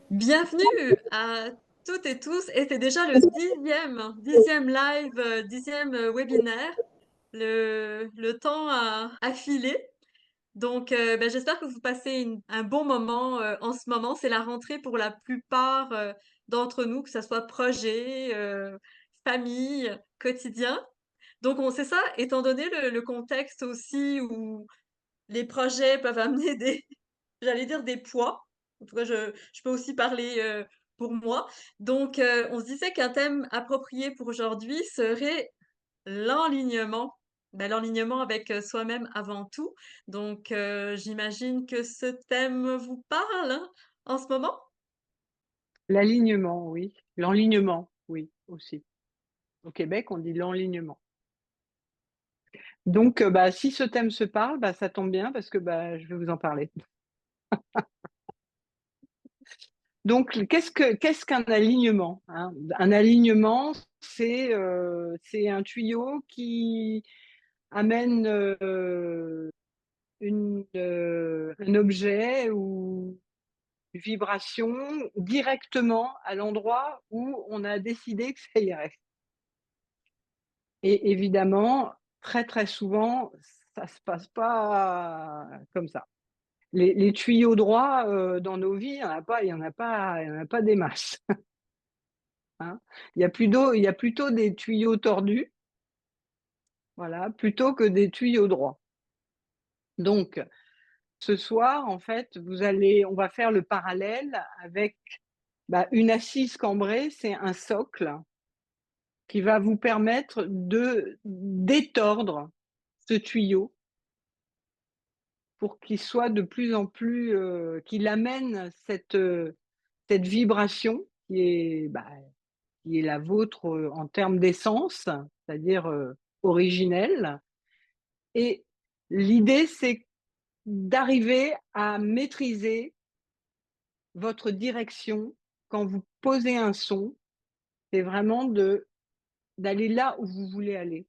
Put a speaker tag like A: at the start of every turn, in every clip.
A: Bienvenue à toutes et tous. Et c'est déjà le dixième live, dixième webinaire. Le temps a filé. Donc, j'espère que vous passez un bon moment en ce moment. C'est la rentrée pour la plupart d'entre nous, que ce soit projet, famille, quotidien. Donc, on sait ça, étant donné le contexte aussi où les projets peuvent amener j'allais dire des poids. En tout cas, je peux aussi parler pour moi. Donc, on se disait qu'un thème approprié pour aujourd'hui serait l'enlignement. L'enlignement avec soi-même avant tout. Donc, j'imagine que ce thème vous parle hein, en ce moment.
B: L'alignement, oui. L'enlignement, oui, aussi. Au Québec, on dit l'enlignement. Donc, si ce thème se parle, ça tombe bien parce que je vais vous en parler. Donc, qu'est-ce qu'un alignement, hein? Un alignement, c'est un tuyau qui amène un objet ou une vibration directement à l'endroit où on a décidé que ça irait. Et évidemment, très très souvent, ça se passe pas comme ça. Les tuyaux droits dans nos vies, il y en a pas des masses. Hein. Il y a plutôt des tuyaux tordus, voilà, plutôt que des tuyaux droits. Donc, ce soir, en fait, on va faire le parallèle avec une assise cambrée, c'est un socle qui va vous permettre de détordre ce tuyau pour qu'il soit de plus en plus, qu'il amène cette vibration qui est la vôtre en termes d'essence, c'est-à-dire originelle. Et l'idée, c'est d'arriver à maîtriser votre direction quand vous posez un son. C'est vraiment d'aller là où vous voulez aller.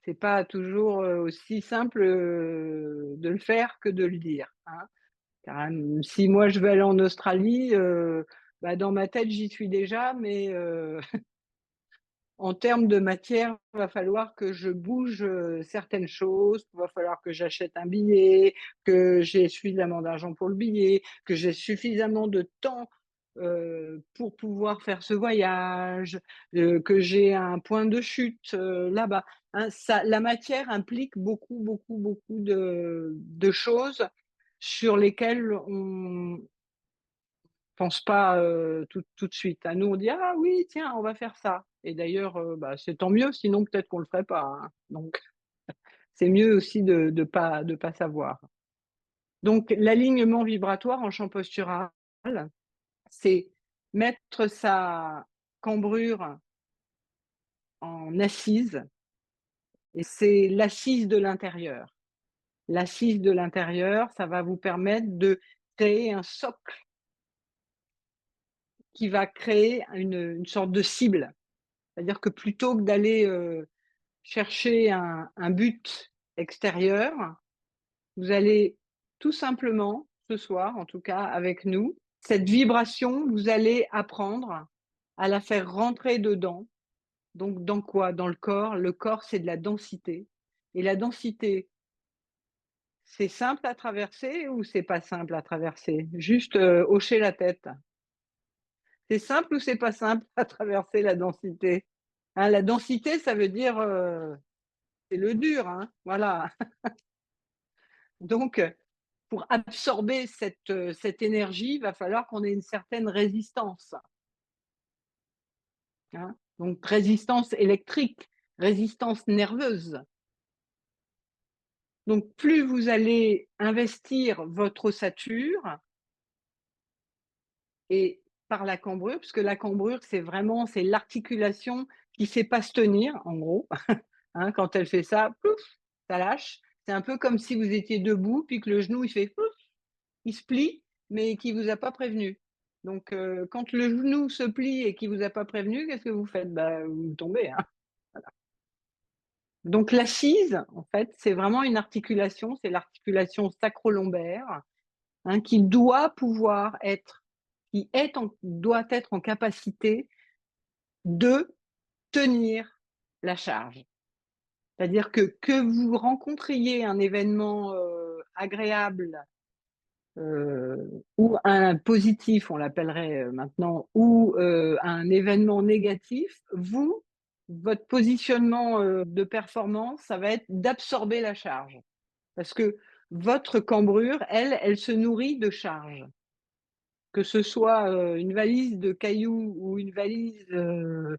B: C'est pas toujours aussi simple de le faire que de le dire. Hein. Car si moi je veux aller en Australie, dans ma tête j'y suis déjà, mais en termes de matière, il va falloir que je bouge certaines choses, il va falloir que j'achète un billet, que j'ai suffisamment d'argent pour le billet, que j'ai suffisamment de temps pour pouvoir faire ce voyage, que j'ai un point de chute là-bas. Hein, la matière implique beaucoup, beaucoup, beaucoup de choses sur lesquelles on pense pas tout de suite. À nous, on dit ah oui, tiens, on va faire ça. Et d'ailleurs, c'est tant mieux, sinon peut-être qu'on le ferait pas. Hein. Donc, c'est mieux aussi de pas savoir. Donc, l'alignement vibratoire en champ postural, c'est mettre sa cambrure en assise, et c'est l'assise de l'intérieur. L'assise de l'intérieur, ça va vous permettre de créer un socle qui va créer une sorte de cible. C'est-à-dire que plutôt que d'aller chercher un but extérieur, vous allez tout simplement, ce soir en tout cas avec nous, cette vibration, vous allez apprendre à la faire rentrer dedans. Donc dans quoi? Dans le corps. Le corps, c'est de la densité. Et la densité, c'est simple à traverser ou c'est pas simple à traverser? Juste hocher la tête. C'est simple ou c'est pas simple à traverser la densité? Hein, la densité, ça veut dire c'est le dur, hein, voilà. Donc, pour absorber cette énergie, il va falloir qu'on ait une certaine résistance. Hein. Donc, résistance électrique, résistance nerveuse. Donc, plus vous allez investir votre ossature et par la cambrure, puisque la cambrure, c'est l'articulation qui ne sait pas se tenir, en gros. Hein, quand elle fait ça, plouf, ça lâche. C'est un peu comme si vous étiez debout, puis que le genou, il fait plouf, il se plie, mais qui ne vous a pas prévenu. Donc, quand le genou se plie et qu'il ne vous a pas prévenu, qu'est-ce que vous faites? Vous tombez. Hein. Voilà. Donc, l'assise, en fait, c'est vraiment une articulation, c'est l'articulation sacro-lombaire, hein, qui doit pouvoir être doit être en capacité de tenir la charge. C'est-à-dire que vous rencontriez un événement agréable ou un positif, on l'appellerait maintenant, ou un événement négatif, votre positionnement de performance, ça va être d'absorber la charge. Parce que votre cambrure, elle se nourrit de charge. Que ce soit une valise de cailloux ou une valise de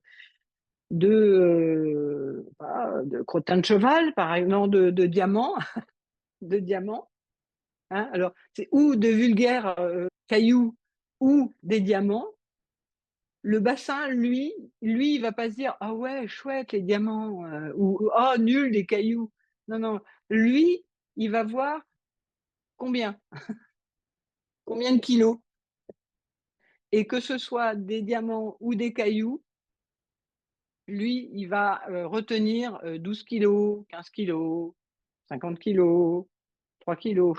B: crottin de cheval, par exemple, de diamants, de diamants. Hein, alors, c'est ou de vulgaires cailloux ou des diamants. Le bassin, lui, il va pas se dire ah ouais, chouette les diamants ou oh nul les cailloux. Non, non. Lui, il va voir combien de kilos. Et que ce soit des diamants ou des cailloux, lui, il va retenir 12 kilos, 15 kilos, 50 kilos, 3 kilos.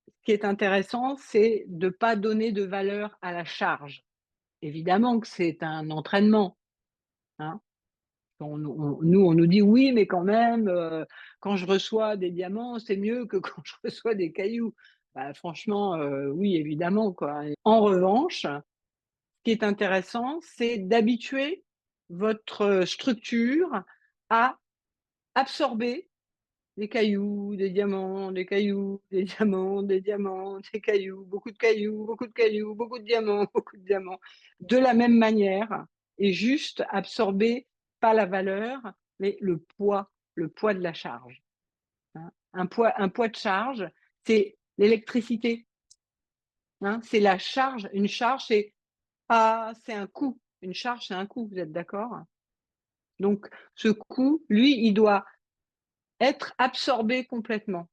B: Ce qui est intéressant, c'est de ne pas donner de valeur à la charge. Évidemment que c'est un entraînement. Hein. Nous, on nous dit oui, mais quand même, quand je reçois des diamants, c'est mieux que quand je reçois des cailloux. Bah, franchement, oui, évidemment, quoi. En revanche, ce qui est intéressant, c'est d'habituer votre structure à absorber des cailloux, des diamants, des cailloux, des diamants, des diamants, des cailloux, beaucoup de cailloux, beaucoup de cailloux, beaucoup de diamants, beaucoup de diamants, de la même manière, et juste absorber pas la valeur, mais le poids de la charge. Hein. Un poids de charge, c'est l'électricité. Hein. C'est la charge. Une charge, c'est un coût. Une charge, c'est un coût. Vous êtes d'accord? Donc, ce coût, lui, il doit être absorbé complètement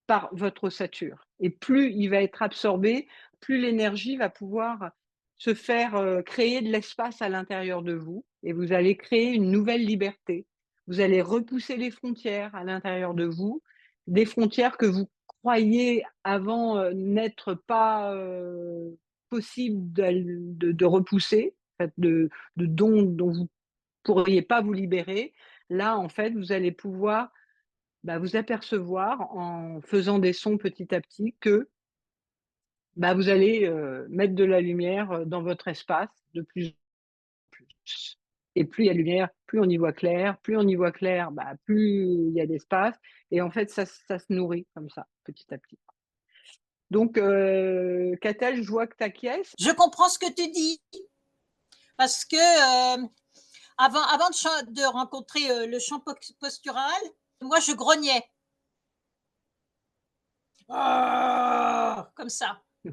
B: par votre ossature. Et plus il va être absorbé, plus l'énergie va pouvoir se faire créer de l'espace à l'intérieur de vous et vous allez créer une nouvelle liberté. Vous allez repousser les frontières à l'intérieur de vous, des frontières que vous croyez avant n'être pas possible de repousser, en fait, de dons dont vous pourriez pas vous libérer. Là, en fait, vous allez pouvoir vous apercevoir en faisant des sons petit à petit que vous allez mettre de la lumière dans votre espace de plus en plus. Et plus il y a de lumière, plus on y voit clair. Plus on y voit clair, plus il y a d'espace. Et en fait, ça se nourrit comme ça, petit à petit. Donc, Catel, je vois que tu acquiesces.
C: Je comprends ce que tu dis. Parce que avant de rencontrer le champ postural, moi, je grognais. Oh, comme ça. Et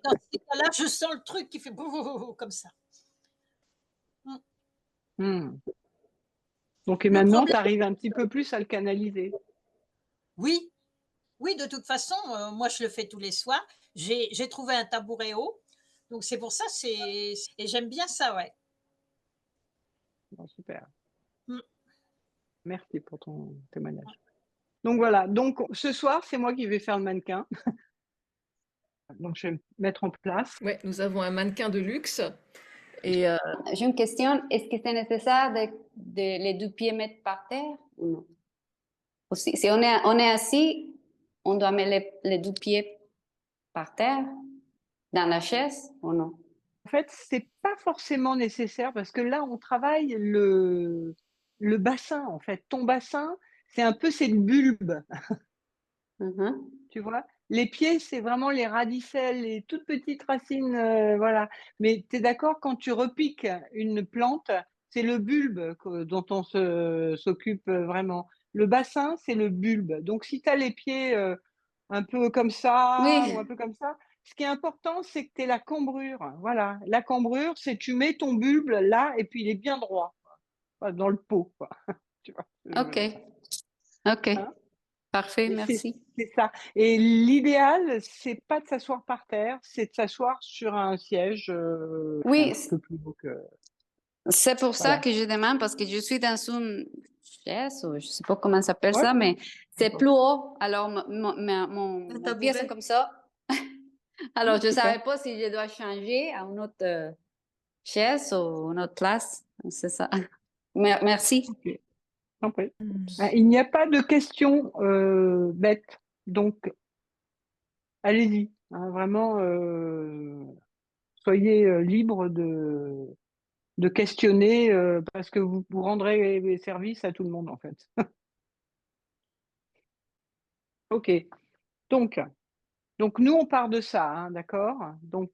C: dans ce cas-là, je sens le truc qui fait comme ça.
B: Donc, et maintenant, tu arrives un petit peu plus à le canaliser.
C: Oui, oui, de toute façon, moi, je le fais tous les soirs. J'ai trouvé un tabouret haut. Donc, c'est pour ça, et j'aime bien ça, ouais.
B: Bon, super. Merci pour ton témoignage. Donc, voilà. Donc, ce soir, c'est moi qui vais faire le mannequin. Donc, je vais me mettre en place.
D: Oui, nous avons un mannequin de luxe. Et
E: j'ai une question. Est-ce que c'est nécessaire de les deux pieds mettre par terre ou non? Aussi, si on est assis, on doit mettre les deux pieds par terre, dans la chaise ou non?
B: En fait, c'est pas forcément nécessaire parce que là, on travaille le bassin, en fait. Ton bassin, c'est un peu cette bulbe. Tu vois? Les pieds, c'est vraiment les radicelles, les toutes petites racines, voilà. Mais tu es d'accord, quand tu repiques une plante, c'est le bulbe dont on s'occupe vraiment. Le bassin, c'est le bulbe. Donc, si tu as les pieds un peu comme ça ou un peu comme ça, ce qui est important, c'est que tu aies la cambrure. Voilà. La cambrure, c'est tu mets ton bulbe là et puis il est bien droit, dans le pot. Quoi. Tu vois,
E: OK. OK. Hein? Parfait, merci.
B: C'est ça. Et l'idéal, c'est pas de s'asseoir par terre, c'est de s'asseoir sur un siège
E: oui,
B: un peu plus haut que...
E: C'est pour ça que je demande, parce que je suis dans une chaise, ou je sais pas comment ça s'appelle ça, mais c'est plus haut. Alors, mon pied, c'est comme ça. Alors, je ne
B: super.
E: savais pas si je dois changer à une autre chaise ou une autre place. C'est ça. Merci.
B: Ok, t'en prie.
D: Hmm.
B: Il n'y a pas de questions bêtes, donc allez-y. Hein, vraiment, soyez libres de questionner parce que vous rendrez service à tout le monde en fait. Ok, donc, donc nous on part de ça, hein, d'accord? Donc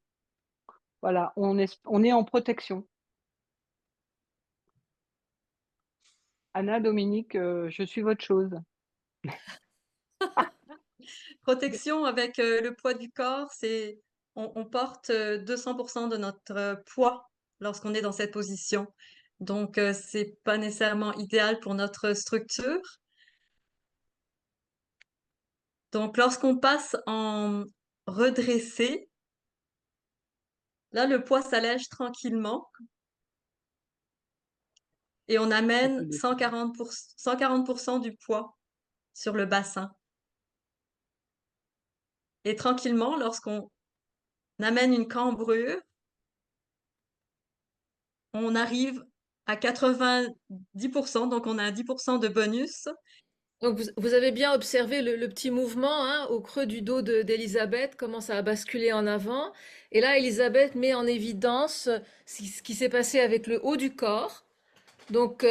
B: voilà, on est en protection. Anna, Dominique, je suis votre chose.
A: Protection avec le poids du corps, on porte 200% de notre poids lorsqu'on est dans cette position. Donc, c'est pas nécessairement idéal pour notre structure. Donc, lorsqu'on passe en redressé, là, le poids s'allège tranquillement et on amène 140% du poids sur le bassin. Et tranquillement, lorsqu'on amène une cambrure, on arrive à 90%, donc on a un 10% de bonus.
D: Donc vous avez bien observé le petit mouvement hein, au creux du dos d'Elisabeth, comment ça a basculé en avant. Et là, Elisabeth met en évidence ce qui s'est passé avec le haut du corps. Donc,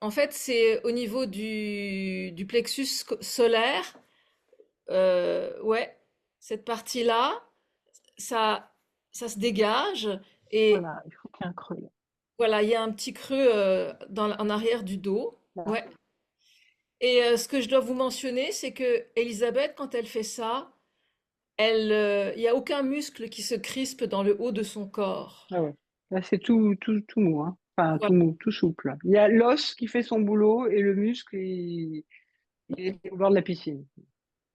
D: en fait, c'est au niveau du plexus solaire. Ouais, cette partie-là, ça, ça se dégage. Et
B: Voilà, il faut qu'il y ait un creux.
D: voilà, il y a un petit creux en arrière du dos.
B: Là.
D: Ouais. Et ce que je dois vous mentionner, c'est que Elisabeth, quand elle fait ça, il n'y a aucun muscle qui se crispe dans le haut de son corps.
B: Ah ouais. Là, c'est tout mou, hein. Enfin,
D: Voilà.
B: tout mou, tout souple. Il y a l'os qui fait son boulot et le muscle, il est au bord de la piscine.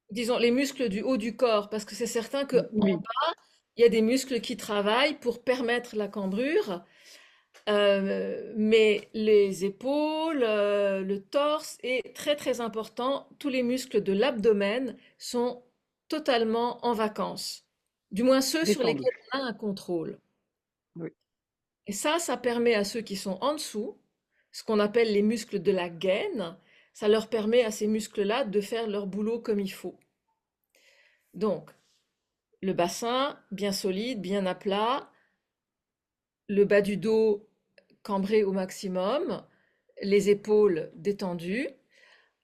D: Disons les muscles du haut du corps, parce que c'est certain que
B: Oui,
D: il y a des muscles qui travaillent pour permettre la cambrure, mais les épaules, le torse est très très important. Tous les muscles de l'abdomen sont totalement en vacances, du moins ceux sur
B: détendu.
D: lesquels on a un contrôle.
B: Oui.
D: Et ça permet à ceux qui sont en dessous, ce qu'on appelle les muscles de la gaine, ça leur permet à ces muscles-là de faire leur boulot comme il faut. Donc, le bassin bien solide, bien à plat, le bas du dos cambré au maximum, les épaules détendues.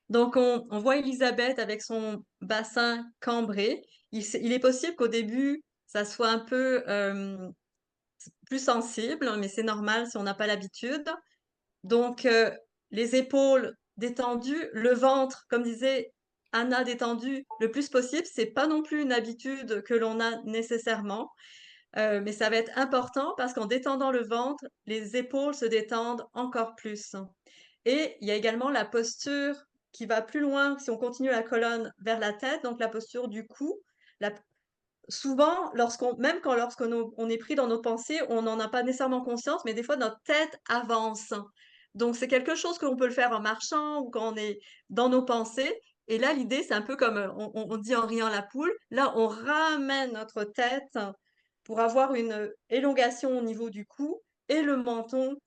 A: Donc, on voit Elisabeth avec son bassin cambré. Il est possible qu'au début, ça soit un peu plus sensible, mais c'est normal si on n'a pas l'habitude. Donc, les épaules détendues, le ventre, comme disait Anna, détendu le plus possible. C'est pas non plus une habitude que l'on a nécessairement, mais ça va être important parce qu'en détendant le ventre, les épaules se détendent encore plus. Et il y a également la posture qui va plus loin si on continue la colonne vers la tête, donc la posture du cou. La- Souvent, lorsqu'on est pris dans nos pensées, on n'en a pas nécessairement conscience, mais des fois notre tête avance. Donc c'est quelque chose que l'on peut le faire en marchant ou quand on est dans nos pensées. Et là, l'idée, c'est un peu comme on dit en riant la poule. Là, on ramène notre tête pour avoir une élongation au niveau du cou et le menton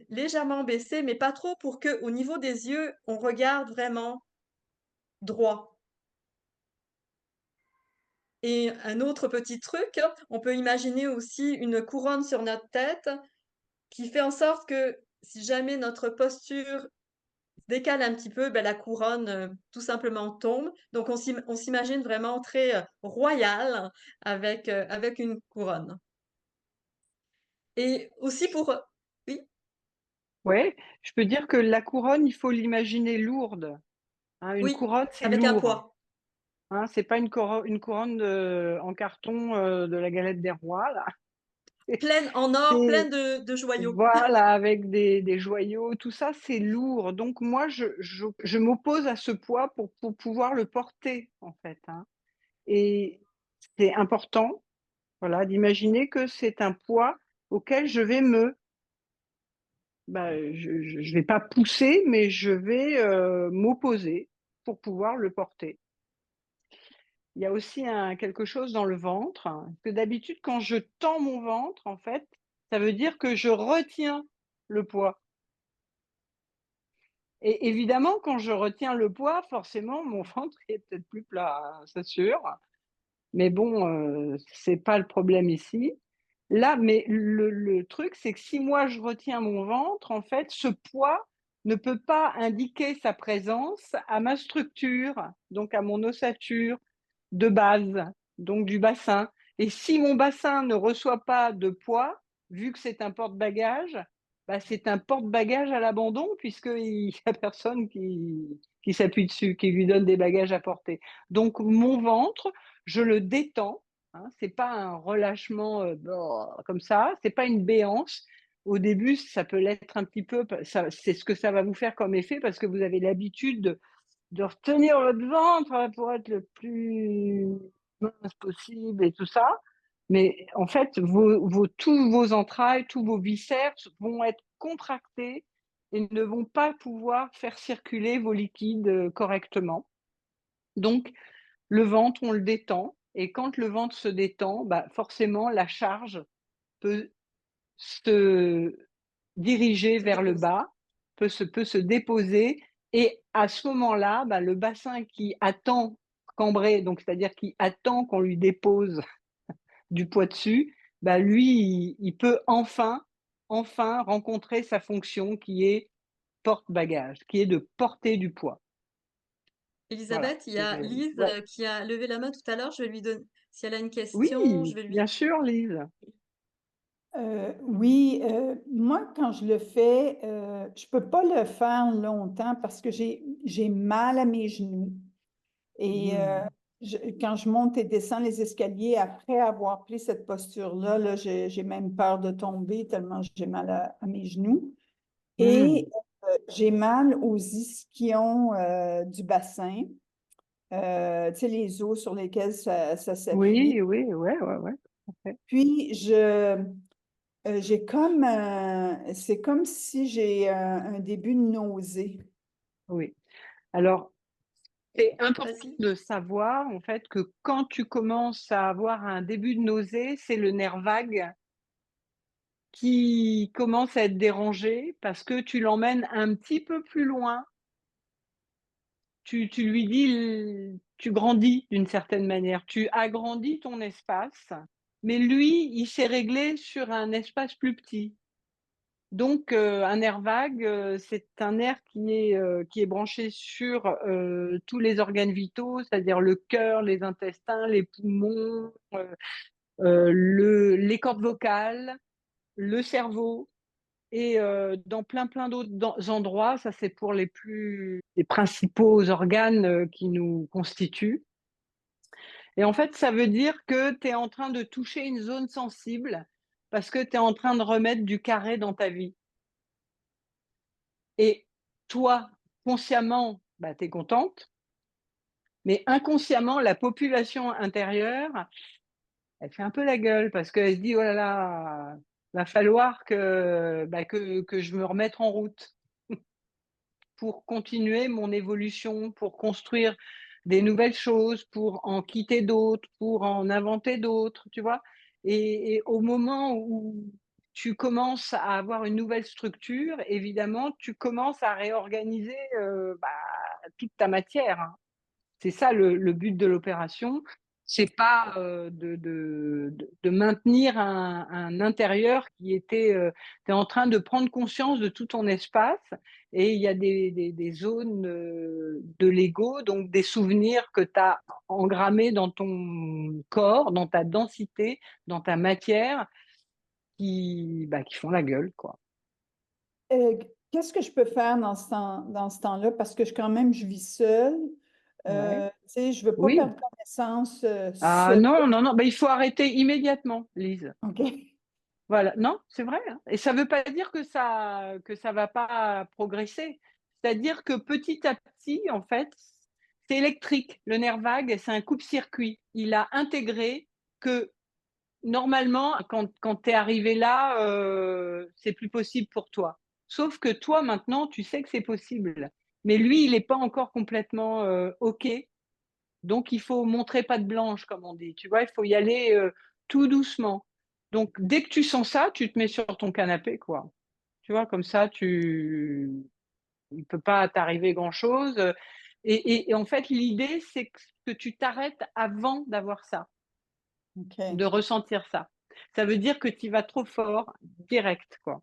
A: légèrement baissé, mais pas trop pour que, au niveau des yeux, on regarde vraiment droit. Et un autre petit truc, on peut imaginer aussi une couronne sur notre tête qui fait en sorte que si jamais notre posture décale un petit peu, ben, la couronne tout simplement tombe. Donc on s'imagine vraiment très royal avec une couronne. Et aussi pour... Oui,
B: Ouais, je peux dire que la couronne, il faut l'imaginer lourde. Hein, une
A: oui,
B: couronne, c'est
A: avec un
B: lourd.
A: poids.
B: Hein, c'est pas une couronne en carton de la galette des rois, là.
A: Pleine en or, pleine
B: C'est,
A: de joyaux.
B: voilà, avec des joyaux, tout ça, c'est lourd. Donc moi, je m'oppose à ce poids pour pouvoir le porter, en fait. Hein. Et c'est important, voilà, d'imaginer que c'est un poids auquel je vais je vais pas pousser, mais je vais m'opposer pour pouvoir le porter. il y a aussi quelque chose dans le ventre, hein, que d'habitude, quand je tends mon ventre, en fait, ça veut dire que je retiens le poids. Et évidemment, quand je retiens le poids, forcément, mon ventre est peut-être plus plat, hein, c'est sûr. Mais bon, c'est pas le problème ici. Là, mais le truc, c'est que si moi je retiens mon ventre, en fait, ce poids ne peut pas indiquer sa présence à ma structure, donc à mon ossature de base, donc du bassin. Et si mon bassin ne reçoit pas de poids, vu que c'est un porte-bagages, bah, c'est un porte-bagages à l'abandon, puisqu'il n'y a personne qui s'appuie dessus, qui lui donne des bagages à porter. Donc mon ventre, je le détends, hein, c'est pas un relâchement comme ça, c'est pas une béance. Au début, ça peut l'être un petit peu, c'est ce que ça va vous faire comme effet, parce que vous avez l'habitude de retenir votre ventre pour être le plus mince possible et tout ça. Mais en fait, tous vos entrailles, tous vos viscères vont être contractés et ne vont pas pouvoir faire circuler vos liquides correctement. Donc, le ventre, on le détend. Et quand le ventre se détend, bah forcément, la charge peut se diriger
A: Se
B: vers le
A: déposer.
B: bas, peut se déposer. Et à ce moment-là, bah, le bassin qui attend cambré, donc c'est-à-dire qui attend qu'on lui dépose du poids dessus, bah, lui, il peut enfin rencontrer sa fonction qui est porte-bagages, qui est de porter du poids. Voilà.
A: Elisabeth, il y a Lise
B: Ouais.
A: qui a levé la main tout à l'heure. Je vais lui donner, si elle a une question, je
B: Oui,
A: vais lui.
B: bien sûr, Lise.
F: Oui, moi, quand je le fais, je peux pas le faire longtemps parce que j'ai mal à mes genoux. Et quand je monte et descends les escaliers, après avoir pris cette posture-là, là, j'ai même peur de tomber tellement j'ai mal à mes genoux. Et j'ai mal aux ischions du bassin, tu sais, les os sur lesquels ça s'appuie.
B: Oui, oui, ouais. Okay.
F: Puis, j'ai comme, c'est comme si j'ai un début de nausée.
B: Oui. Alors, c'est important
A: Vas-y.
B: de savoir en fait que quand tu commences à avoir un début de nausée, c'est le nerf vague qui commence à être dérangé parce que tu l'emmènes un petit peu plus loin. Tu lui dis, tu grandis d'une certaine manière, tu agrandis ton espace, mais lui, il s'est réglé sur un espace plus petit. Donc, un nerf vague, c'est un nerf qui est branché sur tous les organes vitaux, c'est-à-dire le cœur, les intestins, les poumons, les cordes vocales, le cerveau. Et dans plein d'autres endroits, ça c'est pour les principaux organes qui nous constituent. Et en fait, ça veut dire que tu es en train de toucher une zone sensible parce que tu es en train de remettre du carré dans ta vie. Et toi, consciemment, bah, tu es contente, mais inconsciemment, la population intérieure, elle fait un peu la gueule parce qu'elle se dit, oh là là, va falloir que je me remette en route pour continuer mon évolution, pour construire des nouvelles choses, pour en quitter d'autres, pour en inventer d'autres, tu vois. Et au moment où tu commences à avoir une nouvelle structure, évidemment, tu commences à réorganiser toute ta matière, hein. C'est ça le but de l'opération. C'est pas de maintenir un intérieur qui était. Tu es en train de prendre conscience de tout ton espace et il y a des zones de l'ego, donc des souvenirs que tu as engrammés dans ton corps, dans ta densité, dans ta matière, qui font la gueule, quoi.
F: Qu'est-ce que je peux faire dans ce temps-là? Parce que quand même, je vis seule.
B: Ouais.
F: Tu sais, je veux pas
B: Oui.
F: perdre connaissance
B: Ah
F: seule.
B: non, il faut arrêter immédiatement, Lise.
F: OK.
B: Voilà, non, c'est vrai, hein. Et ça ne veut pas dire que ça va pas progresser. C'est-à-dire que petit à petit, en fait, c'est électrique. Le nerf vague, c'est un coupe-circuit. Il a intégré que normalement, quand tu es arrivé là, c'est plus possible pour toi. Sauf que toi, maintenant, tu sais que c'est possible. Mais lui, il n'est pas encore complètement OK Donc, il faut montrer patte blanche, comme on dit. Tu vois, il faut y aller tout doucement. Donc, dès que tu sens ça, tu te mets sur ton canapé, quoi. Tu vois, comme ça, il ne peut pas t'arriver grand-chose. Et en fait, l'idée, c'est que tu t'arrêtes avant d'avoir ça,
F: OK.
B: de ressentir ça. Ça veut dire que tu vas trop fort, direct, quoi.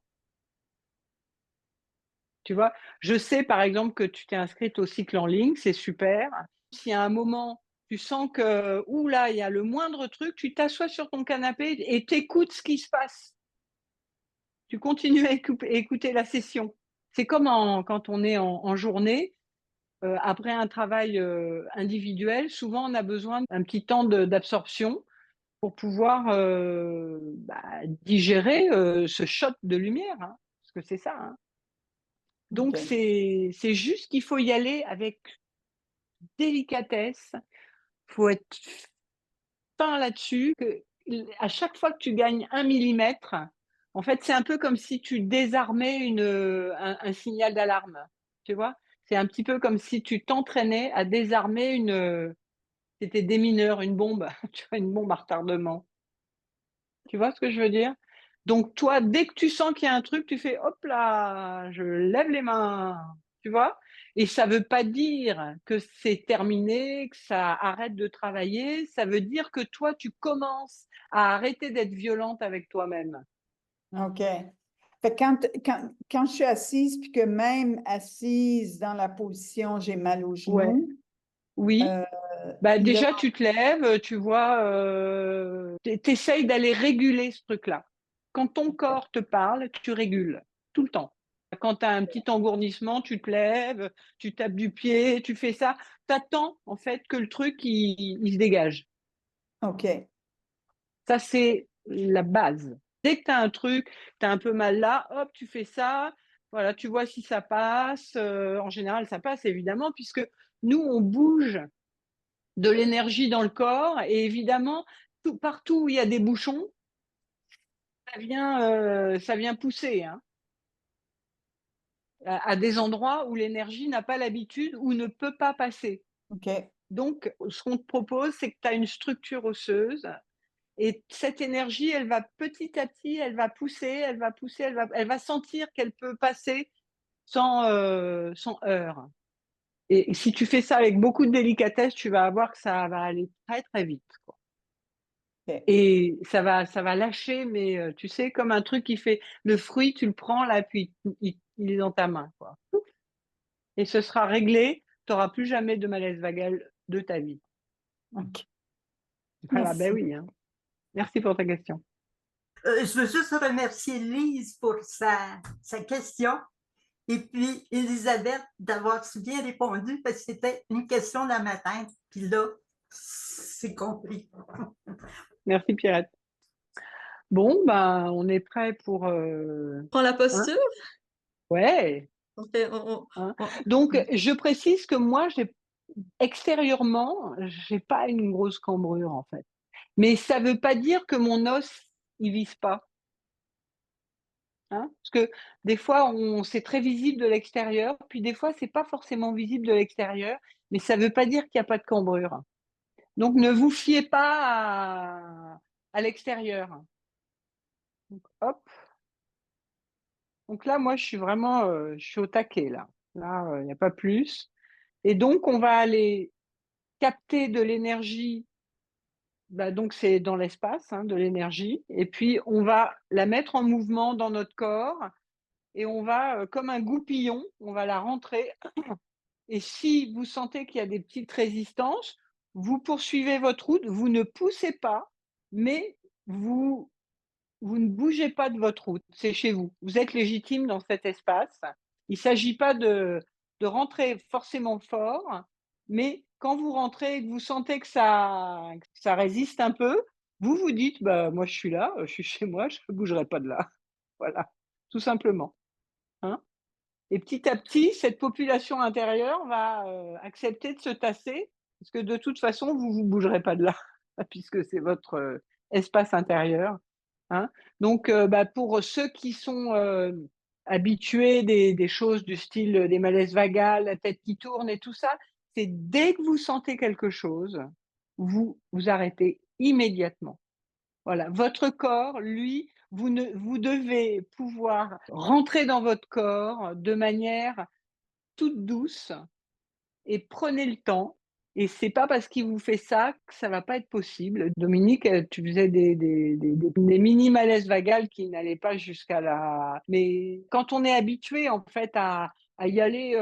B: Tu vois, je sais par exemple que tu t'es inscrite au cycle en ligne, c'est super. Si à un moment, tu sens que, ouh là, il y a le moindre truc, tu t'assois sur ton canapé et t'écoutes ce qui se passe. Tu continues à écouter la session. C'est comme quand on est en journée, après un travail individuel, souvent on a besoin d'un petit temps d'absorption pour pouvoir digérer ce shot de lumière, hein, parce que c'est ça, hein. Donc,
F: OK.
B: c'est juste qu'il faut y aller avec délicatesse. Il faut être fin là-dessus. À chaque fois que tu gagnes 1 millimètre, en fait, c'est un peu comme si tu désarmais un signal d'alarme. Tu vois? C'est un petit peu comme si tu t'entraînais à désarmer c'était des mineurs, une bombe, tu vois, une bombe à retardement. Tu vois ce que je veux dire? Donc toi, dès que tu sens qu'il y a un truc, tu fais: «Hop là, je lève les mains», tu vois? Et ça veut pas dire que c'est terminé, que ça arrête de travailler, ça veut dire que toi, tu commences à arrêter d'être violente avec toi-même.
F: OK. Fait que quand je suis assise, puis que même assise dans la position, j'ai mal aux
B: Ouais,
F: genoux,
B: oui.
F: euh,
B: Bah,
F: là,
B: déjà, tu te lèves, tu vois, tu d'aller réguler ce truc-là. Quand ton corps te parle, tu régules, tout le temps. Quand tu as un petit engourdissement, tu te lèves, tu tapes du pied, tu fais ça. Tu attends, en fait, que le truc, il se dégage.
F: OK.
B: Ça, c'est la base. Dès que tu as un truc, tu as un peu mal là, hop, tu fais ça. Voilà, tu vois si ça passe. En général, ça passe, évidemment, puisque nous, on bouge de l'énergie dans le corps et évidemment, partout où il y a des bouchons, ça vient pousser, hein, à des endroits où l'énergie n'a pas l'habitude ou ne peut pas passer.
F: OK.
B: Donc, ce qu'on te propose, c'est que tu as une structure osseuse et cette énergie, elle va petit à petit, elle va pousser, elle va sentir qu'elle peut passer sans heurts. Et si tu fais ça avec beaucoup de délicatesse, tu vas voir que ça va aller très, très vite, quoi.
F: OK.
B: Et ça va lâcher, mais tu sais, comme un truc qui fait le fruit, tu le prends là, puis il est dans ta main, quoi. Et ce sera réglé, tu auras plus jamais de malaise vagal de ta vie.
F: OK.
B: Voilà, ben
F: Merci.
B: oui, hein. Merci pour ta question.
G: Je veux juste remercier Lise pour sa question et puis Elisabeth d'avoir si bien répondu parce que c'était une question dans ma tête. Puis là, c'est compris.
B: Merci Pierrette. Bon, ben, on est prêt pour...
A: Prends la
B: hein?
A: posture.
B: Ouais.
A: Hein.
B: Donc, je précise que moi, extérieurement, j'ai pas une grosse cambrure, en fait. Mais ça veut pas dire que mon os, il vise pas. Hein, parce que des fois, c'est très visible de l'extérieur, puis des fois, c'est pas forcément visible de l'extérieur, mais ça veut pas dire qu'il n'y a pas de cambrure. Donc, ne vous fiez pas à l'extérieur. Donc, hop. Donc là, moi, je suis vraiment, je suis au taquet, là. Là, il n'y a pas plus. Et donc, on va aller capter de l'énergie. Bah, donc, c'est dans l'espace, hein, de l'énergie. Et puis, on va la mettre en mouvement dans notre corps. Et on va, comme un goupillon, on va la rentrer. Et si vous sentez qu'il y a des petites résistances, vous poursuivez votre route, vous ne poussez pas, mais vous ne bougez pas de votre route, c'est chez vous. Vous êtes légitime dans cet espace. Il ne s'agit pas de rentrer forcément fort, mais quand vous rentrez et que vous sentez que ça résiste un peu, vous vous dites, bah, moi je suis là, je suis chez moi, je ne bougerai pas de là. Voilà, tout simplement. Hein. Et petit à petit, cette population intérieure va accepter de se tasser, parce que de toute façon, vous ne bougerez pas de là, puisque c'est votre espace intérieur. Hein. Donc, pour ceux qui sont habitués des choses du style des malaises vagales, la tête qui tourne et tout ça, c'est dès que vous sentez quelque chose, vous arrêtez immédiatement. Voilà, votre corps, lui, vous devez pouvoir rentrer dans votre corps de manière toute douce et prenez le temps. Et c'est pas parce qu'il vous fait ça que ça va pas être possible. Dominique, tu faisais des mini malaises vagales qui n'allaient pas jusqu'à la. Mais quand on est habitué en fait à y aller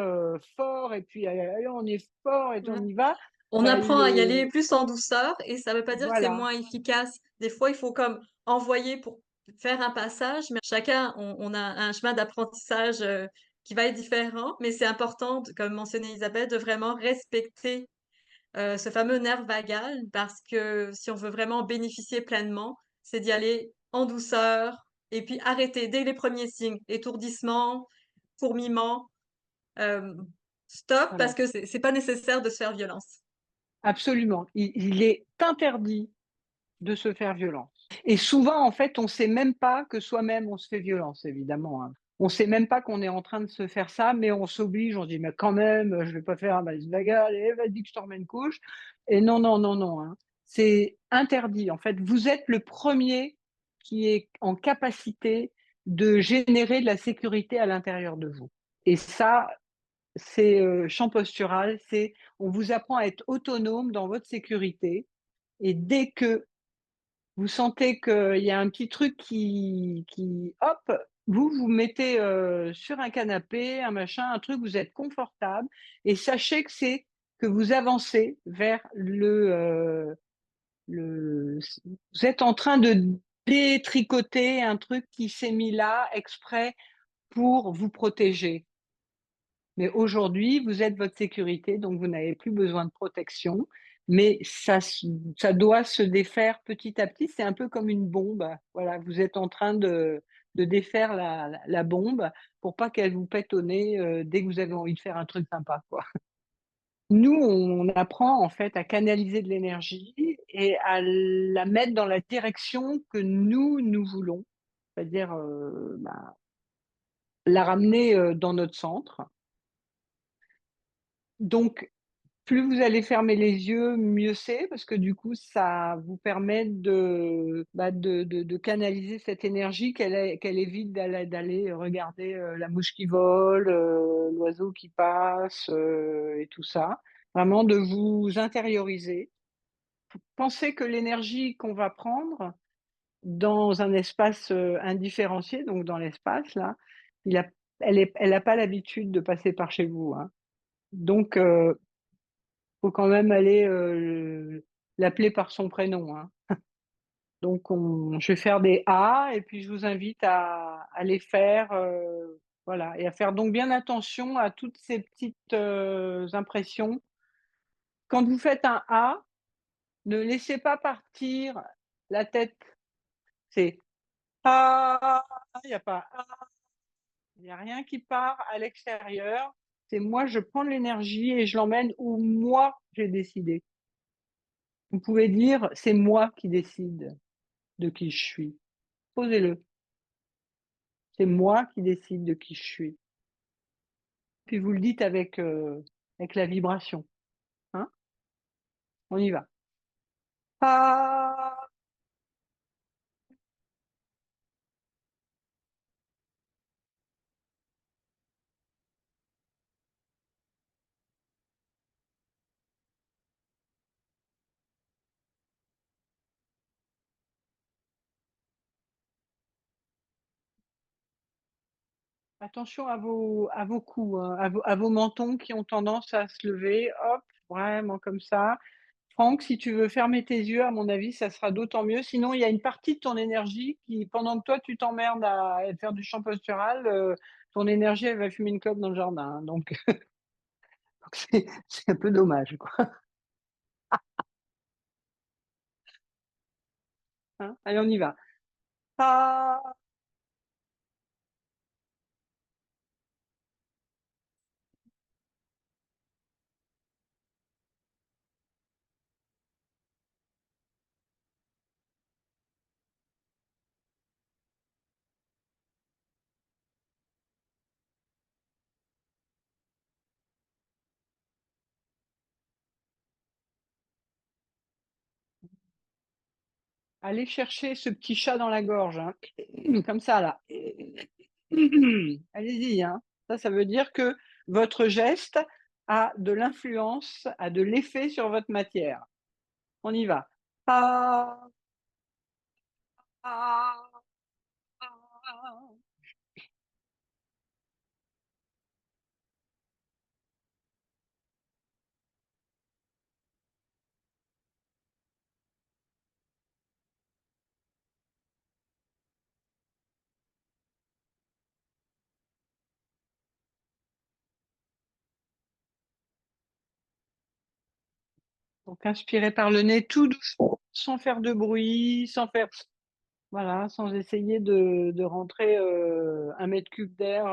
B: fort et puis allez, on est fort et on y va,
A: On
B: bah,
A: apprend à y aller plus en douceur et ça veut pas dire que c'est
B: voilà,
A: moins efficace. Des fois, il faut comme envoyer pour faire un passage, mais chacun, on a un chemin d'apprentissage qui va être différent, mais c'est important, comme mentionnait Isabelle, de vraiment respecter ce fameux nerf vagal parce que si on veut vraiment bénéficier pleinement, c'est d'y aller en douceur et puis arrêter dès les premiers signes, étourdissement, fourmillement, euh, stop parce
B: voilà.
A: que c'est pas nécessaire de se faire violence.
B: Absolument. Il est interdit de se faire violence. Et souvent, en fait, on ne sait même pas que soi-même, on se fait violence, évidemment. Hein. On ne sait même pas qu'on est en train de se faire ça, mais on s'oblige, on se dit, mais quand même, je ne vais pas faire un malaise vagal, et vas-y que je t'en remets une couche. Et non, non, non, non. Hein. C'est interdit. En fait, vous êtes le premier qui est en capacité de générer de la sécurité à l'intérieur de vous. Et ça, c'est champ postural, c'est on vous apprend à être autonome dans votre sécurité. Et dès que vous sentez qu'il y a un petit truc hop, vous mettez sur un canapé, un machin, un truc, vous êtes confortable et sachez que c'est que vous avancez vers vous êtes en train de détricoter un truc qui s'est mis là exprès pour vous protéger. Mais aujourd'hui, vous êtes votre sécurité, donc vous n'avez plus besoin de protection. Mais ça doit se défaire petit à petit. C'est un peu comme une bombe. Voilà, vous êtes en train de défaire la bombe pour pas qu'elle vous pète au nez dès que vous avez envie de faire un truc sympa, quoi. Nous, on apprend en fait à canaliser de l'énergie et à la mettre dans la direction que nous voulons, c'est-à-dire la ramener dans notre centre. Donc, plus vous allez fermer les yeux, mieux c'est, parce que du coup, ça vous permet de canaliser cette énergie qu'elle évite d'aller regarder la mouche qui vole, l'oiseau qui passe et tout ça. Vraiment de vous intérioriser. Pensez que l'énergie qu'on va prendre dans un espace indifférencié, donc dans l'espace, là, elle n'a pas l'habitude de passer par chez vous. Hein. Donc, faut quand même aller l'appeler par son prénom. Hein. Donc, je vais faire des A et puis je vous invite à les faire, voilà, et à faire donc bien attention à toutes ces petites impressions. Quand vous faites un A, ne laissez pas partir la tête. C'est A, il n'y a pas A, il n'y a rien qui part à l'extérieur. C'est moi, je prends de l'énergie et je l'emmène où moi j'ai décidé. Vous pouvez dire, c'est moi qui décide de qui je suis. Posez-le. C'est moi qui décide de qui je suis. Puis vous le dites avec la vibration. Hein. On y va. Ah. Attention à vos coups, hein, à vos mentons qui ont tendance à se lever. Hop, vraiment comme ça. Franck, si tu veux fermer tes yeux, à mon avis, ça sera d'autant mieux. Sinon, il y a une partie de ton énergie qui, pendant que toi, tu t'emmerdes à faire du chant postural, ton énergie, elle va fumer une clope dans le jardin. Hein. Donc, c'est un peu dommage, quoi. Hein. Allez, on y va. Ah. allez chercher ce petit chat dans la gorge, hein, comme ça là. Allez-y, hein. Ça veut dire que votre geste a de l'influence, a de l'effet sur votre matière. On y va. Ah, ah, ah. Donc inspirez par le nez tout doucement, sans faire de bruit, sans faire, voilà, sans essayer de rentrer 1 m3 d'air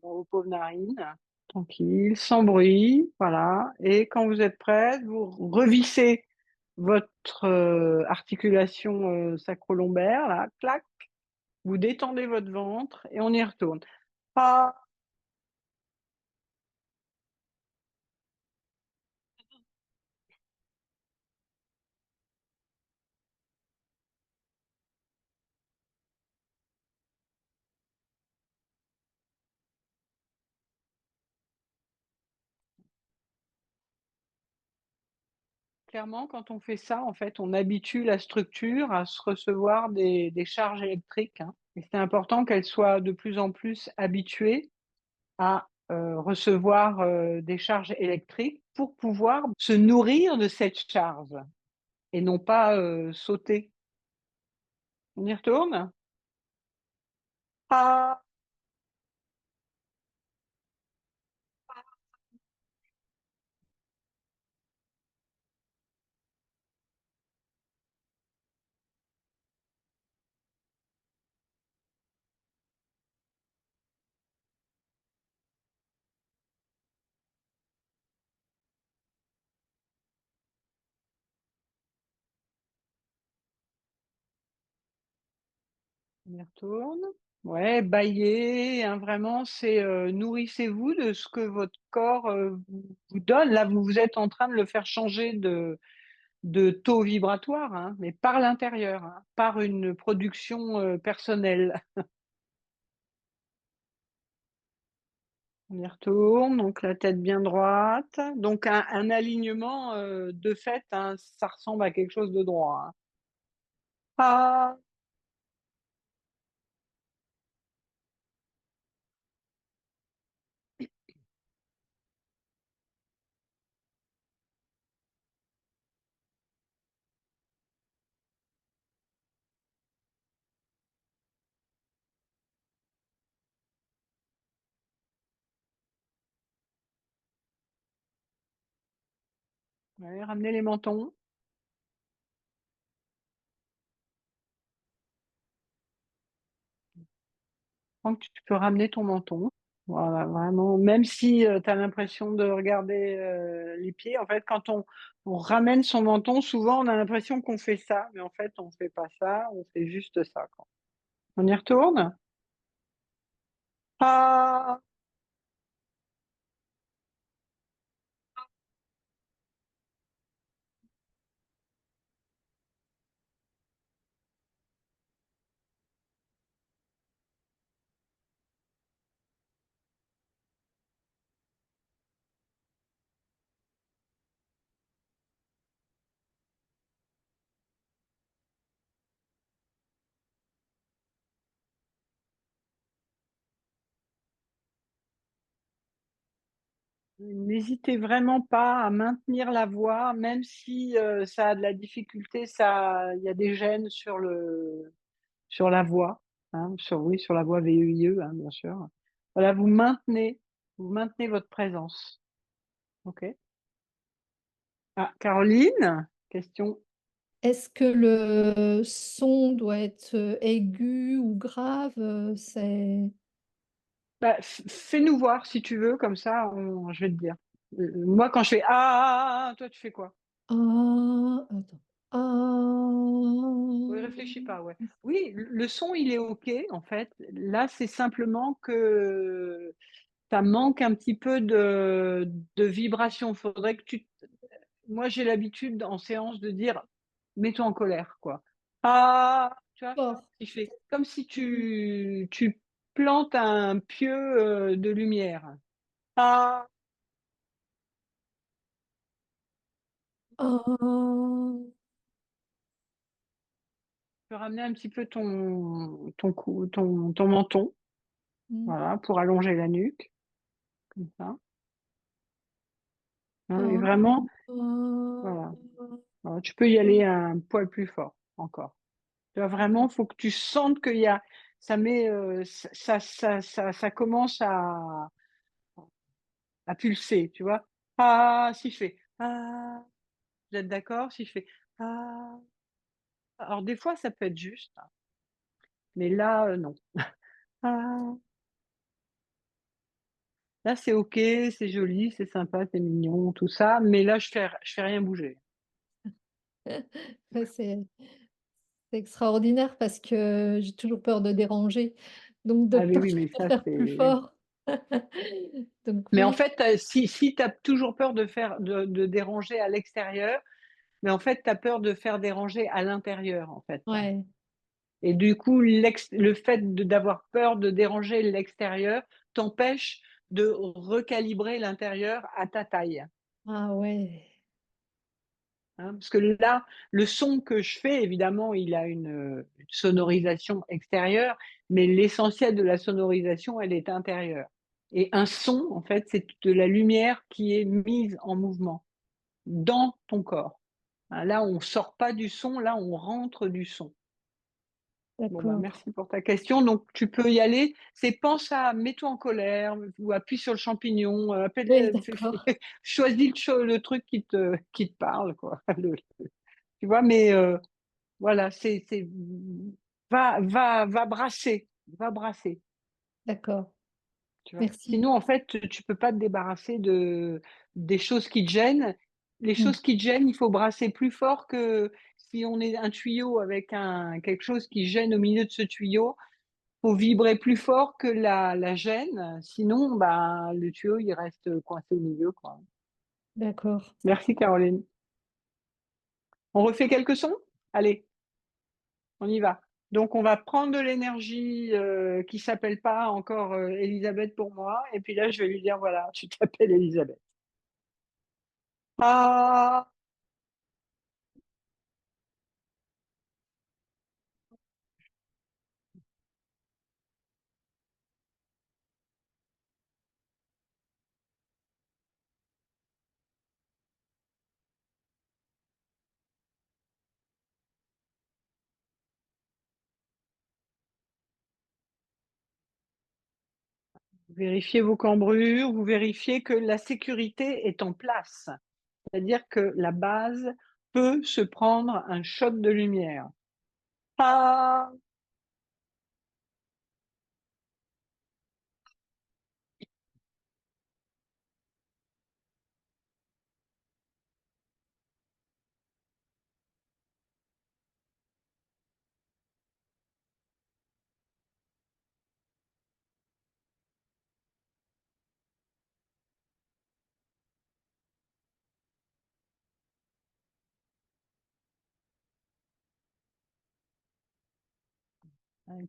B: dans vos pauvres narines. Tranquille, sans bruit, voilà. Et quand vous êtes prête, vous revissez votre articulation sacro-lombaire, là, clac, vous détendez votre ventre et on y retourne. Ah, clairement, quand on fait ça, en fait, on habitue la structure à se recevoir des charges électriques, hein. Et c'est important qu'elle soit de plus en plus habituée à recevoir des charges électriques pour pouvoir se nourrir de cette charge et non pas sauter. On y retourne? Ah, on y retourne. Ouais, baillez, hein, vraiment, c'est nourrissez-vous de ce que votre corps vous donne. Là, vous êtes en train de le faire changer de taux vibratoire, hein, mais par l'intérieur, hein, par une production personnelle. On y retourne, donc la tête bien droite. Donc un alignement, de fait, hein, ça ressemble à quelque chose de droit, hein. Ah, ouais, ramenez les mentons. Donc tu peux ramener ton menton. Voilà, vraiment, même si tu as l'impression de regarder les pieds, en fait, quand on ramène son menton, souvent on a l'impression qu'on fait ça, mais en fait on fait pas ça, on fait juste ça, quoi. On y retourne? Ah, n'hésitez vraiment pas à maintenir la voix, même si ça a de la difficulté, il y a des gènes sur la voix, hein, oui, sur la voix VEIE, hein, bien sûr. Voilà, vous maintenez votre présence. Ok. Ah, Caroline, question.
H: Est-ce que le son doit être aigu ou grave? C'est...
B: Bah, fais-nous voir si tu veux, comme ça, je vais te dire. Moi, quand je fais toi, tu fais quoi?
H: Ah, attends.
B: Oui,
H: Ah.
B: réfléchis pas, ouais. Oui, le son, il est OK, en fait. Là, c'est simplement que ça manque un petit peu de vibration. Faudrait que moi, j'ai l'habitude en séance de dire, mets-toi en colère, quoi. Ah, tu vois,
H: Fort.
B: il fait comme si tu plantes un pieu de lumière. Ah,
H: Oh.
B: tu peux ramener un petit peu ton menton,
H: Mm.
B: voilà, pour allonger la nuque, comme ça. Hein, et
H: Oh.
B: vraiment,
H: Oh.
B: voilà. Voilà, tu peux y aller un poil plus fort encore. Tu vois, vraiment, il faut que tu sentes qu'il y a, ça met, ça commence à pulser, tu vois. Ah, si je fais, ah, vous êtes d'accord? Si je fais, ah, alors des fois, ça peut être juste, hein, mais là, non. Ah, là, c'est OK, c'est joli, c'est sympa, c'est mignon, tout ça, mais là, je fais rien bouger.
H: Ouais, c'est extraordinaire parce que j'ai toujours peur de déranger, donc de
B: Ah mais oui, mais
H: de
B: ça,
H: faire plus
B: c'est.
H: fort. Donc
B: Mais en
H: oui,
B: fait, si tu as toujours peur de déranger à l'extérieur, mais en fait, tu as peur de faire déranger à l'intérieur, en fait.
H: ouais.
B: Et du coup, le fait d'avoir peur de déranger l'extérieur t'empêche de recalibrer l'intérieur à ta taille.
H: Ah ouais,
B: Hein. Parce que là, le son que je fais, évidemment, il a une sonorisation extérieure, mais l'essentiel de la sonorisation, elle est intérieure. Et un son, en fait, c'est de la lumière qui est mise en mouvement dans ton corps. Hein, là, on ne sort pas du son, là, on rentre du son. Bon, bah,
H: d'accord.
B: merci pour ta question. Donc, tu peux y aller. C'est pense à mets-toi en colère ou appuie sur le champignon,
H: Oui, d'accord,
B: choisis le truc qui te parle, quoi. Tu vois, mais voilà, va brasser, va brasser.
H: d'accord.
B: Tu vois.
H: Merci.
B: Sinon, en fait, tu peux pas te débarrasser des choses qui te gênent. Les
H: Mm.
B: choses qui te gênent, il faut brasser plus fort que si on est un tuyau avec quelque chose qui gêne au milieu de ce tuyau. Faut vibrer plus fort que la gêne, sinon, bah, le tuyau, il reste coincé au milieu, quoi.
H: D'accord.
B: Merci, Caroline. On refait quelques sons? Allez, on y va. Donc, on va prendre de l'énergie qui s'appelle pas encore Elisabeth pour moi. Et puis là, je vais lui dire, voilà, tu t'appelles Elisabeth. Ah, vous vérifiez vos cambrures, vous vérifiez que la sécurité est en place. C'est-à-dire que la base peut se prendre un shot de lumière. Ah,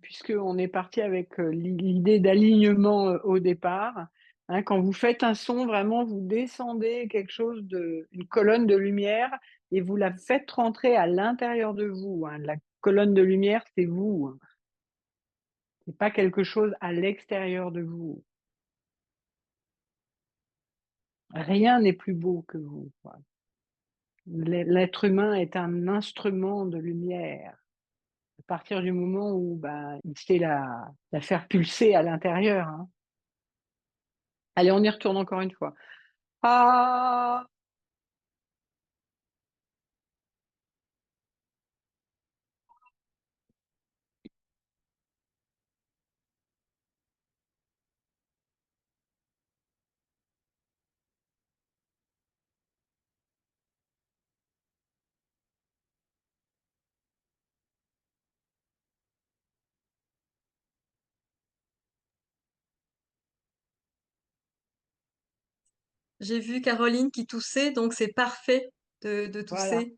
B: puisqu'on est parti avec l'idée d'alignement au départ, hein, quand vous faites un son, vraiment, vous descendez une colonne de lumière et vous la faites rentrer à l'intérieur de vous. Hein. La colonne de lumière, c'est vous. Hein. C'est pas quelque chose à l'extérieur de vous. Rien n'est plus beau que vous. Quoi. L'être humain est un instrument de lumière. À partir du moment où il sait la faire pulser à l'intérieur. Hein. Allez, on y retourne encore une fois. Ah,
A: J'ai vu Caroline qui toussait, donc c'est parfait de
B: voilà.
A: tousser.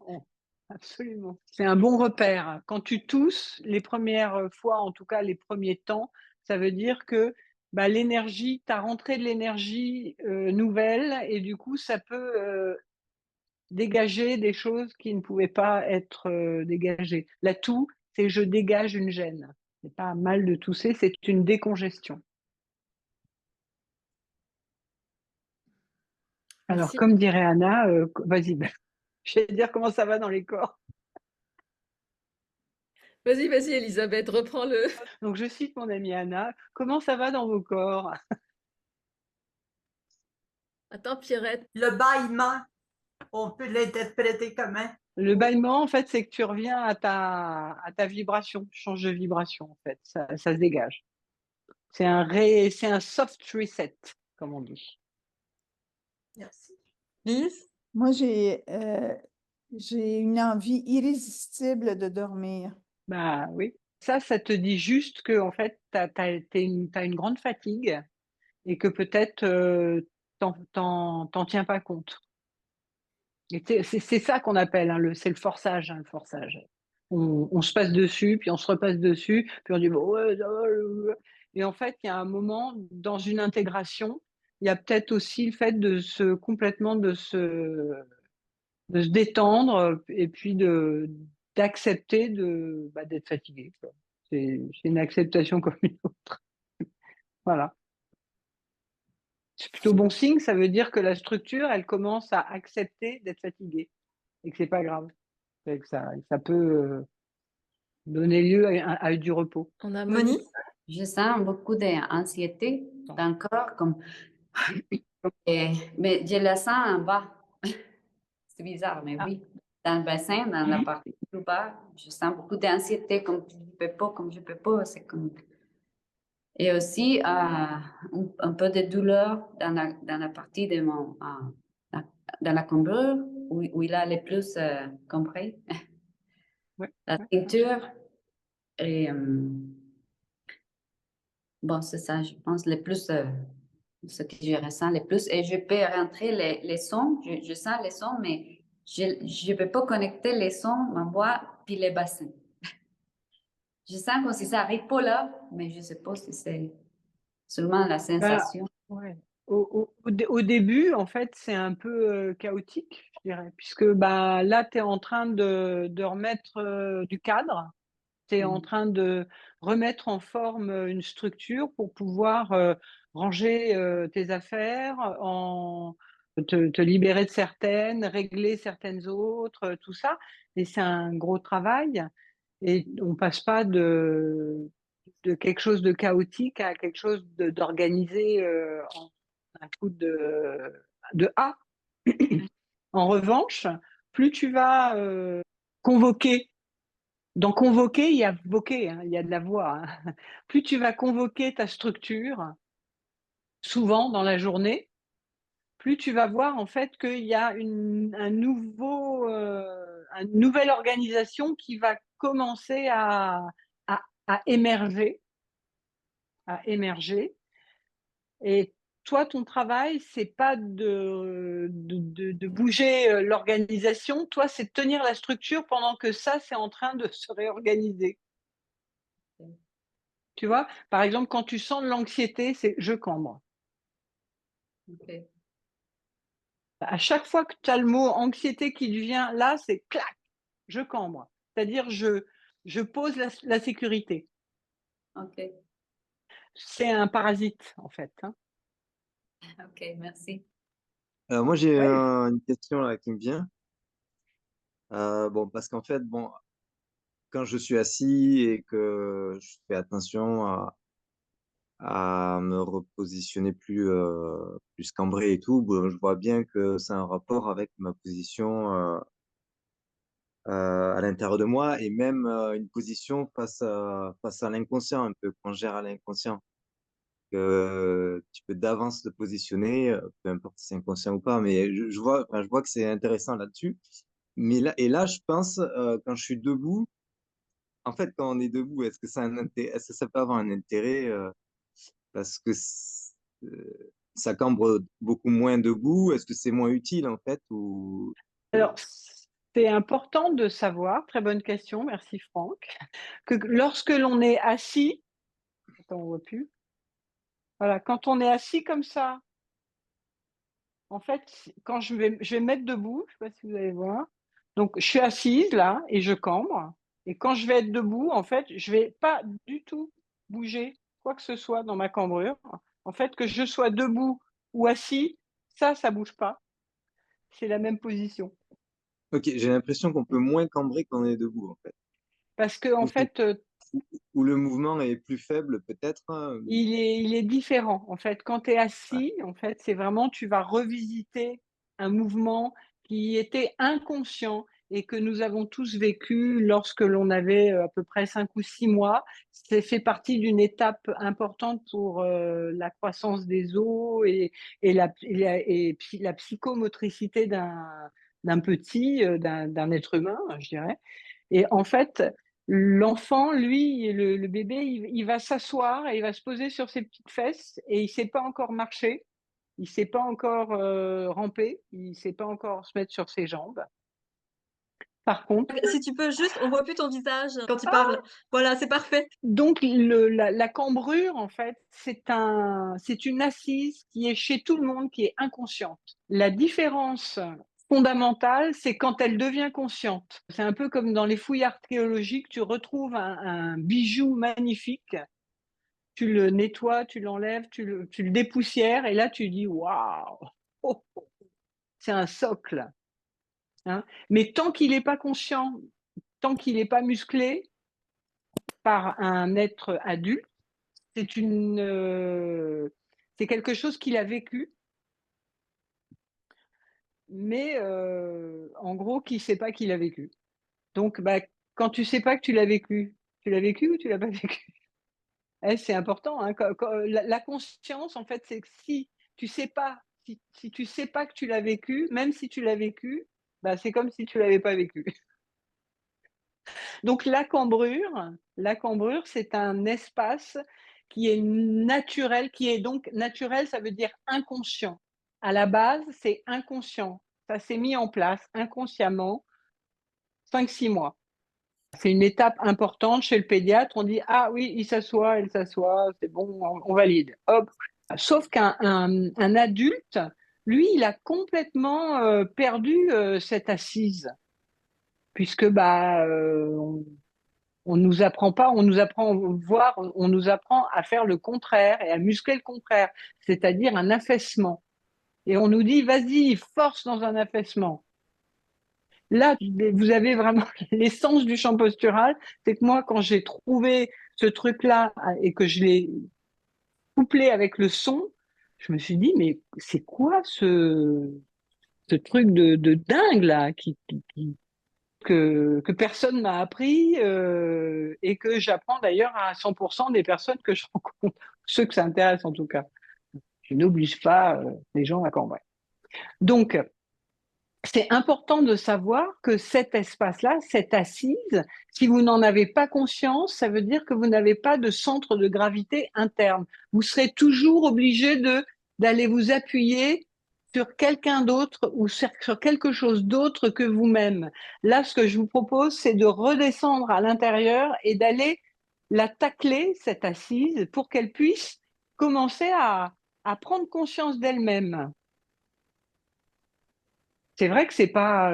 B: Absolument. C'est un bon repère. Quand tu tousses, les premières fois, en tout cas les premiers temps, ça veut dire que bah, l'énergie, tu as rentré de l'énergie nouvelle et du coup, ça peut dégager des choses qui ne pouvaient pas être dégagées. La toux, c'est je dégage une gêne. C'est pas mal de tousser, c'est une décongestion. Alors,
D: Merci.
B: comme dirait Anna, vas-y, je vais dire comment ça va dans les corps.
D: Vas-y, vas-y, Elisabeth, reprends-le.
B: Donc, je cite mon amie Anna, comment ça va dans vos corps?
D: Attends, Pierrette.
G: Le bâillement, on peut l'interpréter comment?
B: Le bâillement, en fait, c'est que tu reviens à ta vibration, tu changes de vibration, en fait, ça se dégage. C'est un soft reset, comme on dit.
A: Merci. Lise?
F: Moi, j'ai une envie irrésistible de dormir.
B: Bah oui. Ça te dit juste que, en fait, t'as une grande fatigue et que peut-être t'en tiens pas compte. Et c'est ça qu'on appelle, hein, c'est le forçage, hein, le forçage. On se passe dessus, puis on se repasse dessus, puis on dit bon, ouais, ça va, et en fait, il y a un moment dans une intégration, il y a peut-être aussi le fait complètement de se détendre et puis d'accepter d'être fatigué, quoi. C'est une acceptation comme une autre. Voilà. C'est plutôt bon signe, ça veut dire que la structure, elle commence à accepter d'être fatiguée et que c'est pas grave. Et que ça peut donner lieu à du repos.
D: On a
A: Monique?
D: Monique.
E: Je sens beaucoup d'anxiété dans le corps, mais je la sens en bas. C'est bizarre, mais oui. Dans le bassin, dans la partie plus bas, je sens beaucoup d'anxiété, comme je peux pas, c'est comme... Et aussi un peu de douleur dans la partie de dans la cambrure, où il a le plus compris,
B: Ouais,
E: la
B: ouais.
E: ceinture. Et bon, c'est ça, je pense, le plus, ce que je ressens le plus. Et je peux rentrer les sons, je sens les sons, mais je ne peux pas connecter les sons, ma voix, puis les bassins. Je sens comme si ça n'arrive pas là, mais je ne sais pas si c'est seulement la sensation.
B: Ouais. Au début, en fait, c'est un peu chaotique, je dirais, puisque bah, là, tu es en train de remettre du cadre, tu es en train de remettre en forme une structure pour pouvoir ranger tes affaires, te libérer de certaines, régler certaines autres, tout ça. Et c'est un gros travail. Et on passe pas de quelque chose de chaotique à quelque chose d'organisé en un coup de A. En revanche, plus tu vas convoquer, dans convoquer, il y a voquer, hein, il y a de la voix. Hein. Plus tu vas convoquer ta structure, souvent dans la journée, plus tu vas voir en fait qu'il y a une nouvelle organisation qui va commencer à émerger, à émerger. Et toi, ton travail, c'est pas de bouger l'organisation. Toi, c'est de tenir la structure pendant que ça, c'est en train de se réorganiser. Tu vois, par exemple, quand tu sens de l'anxiété, c'est je cambre.
E: Okay.
B: À chaque fois que tu as le mot anxiété qui devient là, c'est clac, je cambre. C'est-à-dire, je pose la sécurité.
E: Ok,
B: C'est un parasite, en fait. Hein.
E: ok, merci.
I: Moi, j'ai
B: Ouais.
I: une question là qui me vient. Bon, parce qu'en fait, bon, quand je suis assis et que je fais attention à me repositionner plus cambré et tout, bon, je vois bien que c'est un rapport avec ma position à l'intérieur de moi et même une position face à l'inconscient, un peu, qu'on gère à l'inconscient. Que tu peux d'avance te positionner, peu importe si c'est inconscient ou pas, mais je vois que c'est intéressant là-dessus. Et là, je pense, quand je suis debout, en fait, quand on est debout, est-ce que ça peut avoir un intérêt parce que ça cambre beaucoup moins debout? Est-ce que c'est moins utile, en fait, ou...
B: Alors, C'est important de savoir, très bonne question, merci Franck, que lorsque l'on est assis, attends, on voit plus. Voilà, quand on est assis comme ça, en fait, quand je vais me mettre debout, je ne sais pas si vous allez voir. Donc, je suis assise là et je cambre. Et quand je vais être debout, en fait, je ne vais pas du tout bouger quoi que ce soit dans ma cambrure. En fait, que je sois debout ou assis, ça ne bouge pas. C'est la même position.
I: Ok, j'ai l'impression qu'on peut moins cambrer quand on est debout, en fait.
B: Parce que, en fait,
I: Où le mouvement est plus faible, peut-être.
B: il est différent. En fait, quand tu es assis, en fait, c'est vraiment, tu vas revisiter un mouvement qui était inconscient et que nous avons tous vécu lorsque l'on avait à peu près 5 ou 6 mois. C'est fait partie d'une étape importante pour la croissance des os et la psychomotricité d'un petit, d'un être humain, je dirais. Et en fait, l'enfant, lui, le bébé, il va s'asseoir et il va se poser sur ses petites fesses et il ne sait pas encore marcher, il ne sait pas encore ramper, il ne sait pas encore se mettre sur ses jambes. Par contre,
A: Si tu peux juste, on voit plus ton visage quand tu parles. Voilà, c'est parfait.
B: donc la cambrure, en fait, c'est une assise qui est chez tout le monde, qui est inconsciente. La différence fondamentale, c'est quand elle devient consciente. C'est un peu comme dans les fouilles archéologiques, tu retrouves un bijou magnifique, tu le nettoies, tu l'enlèves, tu le dépoussières, et là tu dis waouh, oh, c'est un socle. Hein. Mais tant qu'il n'est pas conscient, tant qu'il n'est pas musclé par un être adulte, c'est quelque chose qu'il a vécu, mais en gros, qui ne sait pas qu'il a vécu. Donc, quand tu ne sais pas que tu l'as vécu ou tu l'as pas vécu? C'est important. Hein, la conscience, en fait, c'est que si tu sais pas, si tu sais pas que tu l'as vécu, même si tu l'as vécu, c'est comme si tu l'avais pas vécu. Donc la cambrure, c'est un espace qui est naturel, ça veut dire inconscient. À la base, c'est inconscient. Ça s'est mis en place inconsciemment 5-6 mois. C'est une étape importante chez le pédiatre. On dit ah oui, il s'assoit, elle s'assoit, c'est bon, on valide. Hop. Sauf qu'un adulte, lui, il a complètement perdu cette assise, puisque on nous apprend pas, on nous apprend on nous apprend à faire le contraire et à muscler le contraire, c'est-à-dire un affaissement. Et on nous dit vas-y, force dans un affaissement. Là, vous avez vraiment l'essence du champ postural. C'est que moi, quand j'ai trouvé ce truc-là et que je l'ai couplé avec le son, je me suis dit, mais c'est quoi ce truc de dingue là que personne m'a appris et que j'apprends d'ailleurs à 100% des personnes que je rencontre, ceux que ça intéresse en tout cas. Je n'oblige pas les gens à cambrer. Donc, c'est important de savoir que cet espace-là, cette assise, si vous n'en avez pas conscience, ça veut dire que vous n'avez pas de centre de gravité interne. Vous serez toujours obligé d'aller vous appuyer sur quelqu'un d'autre ou sur quelque chose d'autre que vous-même. Là, ce que je vous propose, c'est de redescendre à l'intérieur et d'aller la tacler, cette assise, pour qu'elle puisse commencer à prendre conscience d'elle-même. C'est vrai que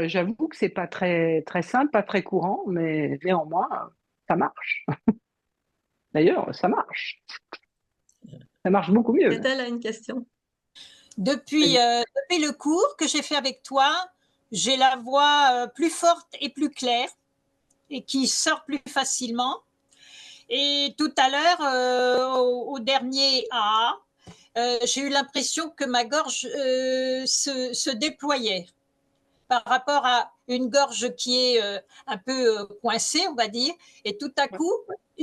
B: j'avoue que c'est pas très, très simple, pas très courant, mais néanmoins, ça marche. D'ailleurs, ça marche. Ça marche beaucoup mieux.
A: Est-elle a une question?
C: Depuis le cours que j'ai fait avec toi, j'ai la voix plus forte et plus claire et qui sort plus facilement. Et tout à l'heure, au dernier A, j'ai eu l'impression que ma gorge se déployait par rapport à une gorge qui est un peu coincée, on va dire. Et tout à coup,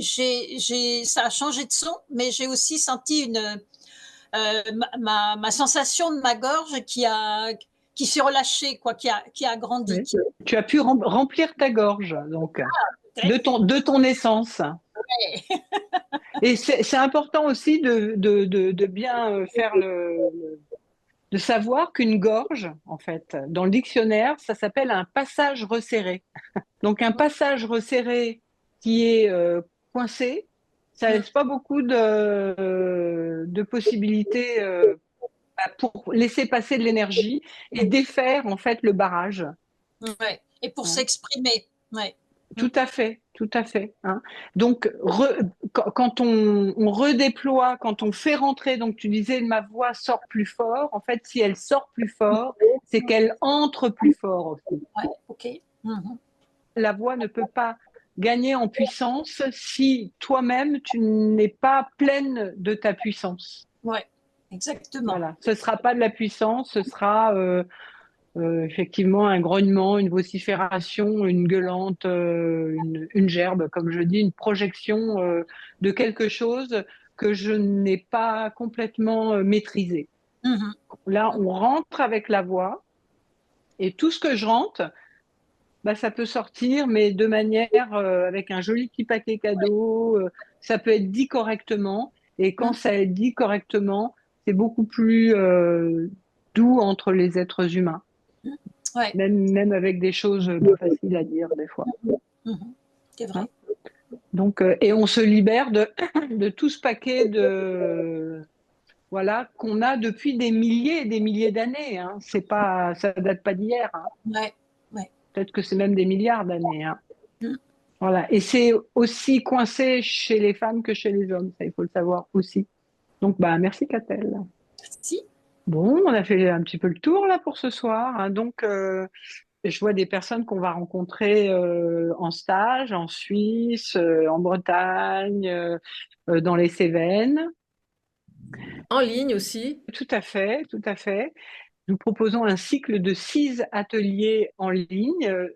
C: ça a changé de son, mais j'ai aussi senti ma sensation de ma gorge qui s'est relâchée, quoi, qui a grandi.
B: Oui. Tu as pu remplir ta gorge, donc, de ton essence.
C: Ouais.
B: Et c'est important aussi de bien faire de savoir qu'une gorge, en fait, dans le dictionnaire, ça s'appelle un passage resserré. Donc un passage resserré qui est coincé, ça laisse pas beaucoup de possibilités pour laisser passer de l'énergie et défaire en fait le barrage.
C: Ouais. Et pour
B: Hein.
C: s'exprimer. Ouais.
B: Tout à fait, tout à fait. Hein. Donc, quand on redéploie, quand on fait rentrer, donc tu disais ma voix sort plus fort, en fait, si elle sort plus fort, c'est qu'elle entre plus fort aussi.
C: Ouais, ok.
B: La voix ne peut pas gagner en puissance si toi-même tu n'es pas pleine de ta puissance.
C: Ouais, exactement.
B: Voilà, ce sera pas de la puissance, ce sera effectivement un grognement, une vocifération, une gueulante, une gerbe, comme je dis, une projection de quelque chose que je n'ai pas complètement maîtrisé. Là, on rentre avec la voix et tout ce que je rentre, bah, ça peut sortir, mais de manière avec un joli petit paquet cadeau. Ça peut être dit correctement. Et quand ça est dit correctement, c'est beaucoup plus doux entre les êtres humains.
C: Ouais.
B: Même avec des choses pas faciles à dire des fois.
C: C'est vrai.
B: Hein. Donc, et on se libère de tout ce paquet de voilà qu'on a depuis des milliers et des milliers d'années. Hein. C'est pas, ça date pas d'hier. Hein.
C: Ouais. Ouais.
B: Peut-être que c'est même des milliards d'années. Hein. Voilà. Et c'est aussi coincé chez les femmes que chez les hommes. Ça, il faut le savoir aussi. Donc, bah, merci Catel.
C: Merci.
B: Bon, on a fait un petit peu le tour là pour ce soir. Hein. Donc, je vois des personnes qu'on va rencontrer en stage, en Suisse, en Bretagne, dans les Cévennes.
D: En ligne aussi.
B: Tout à fait, tout à fait. Nous proposons un cycle de 6 ateliers en ligne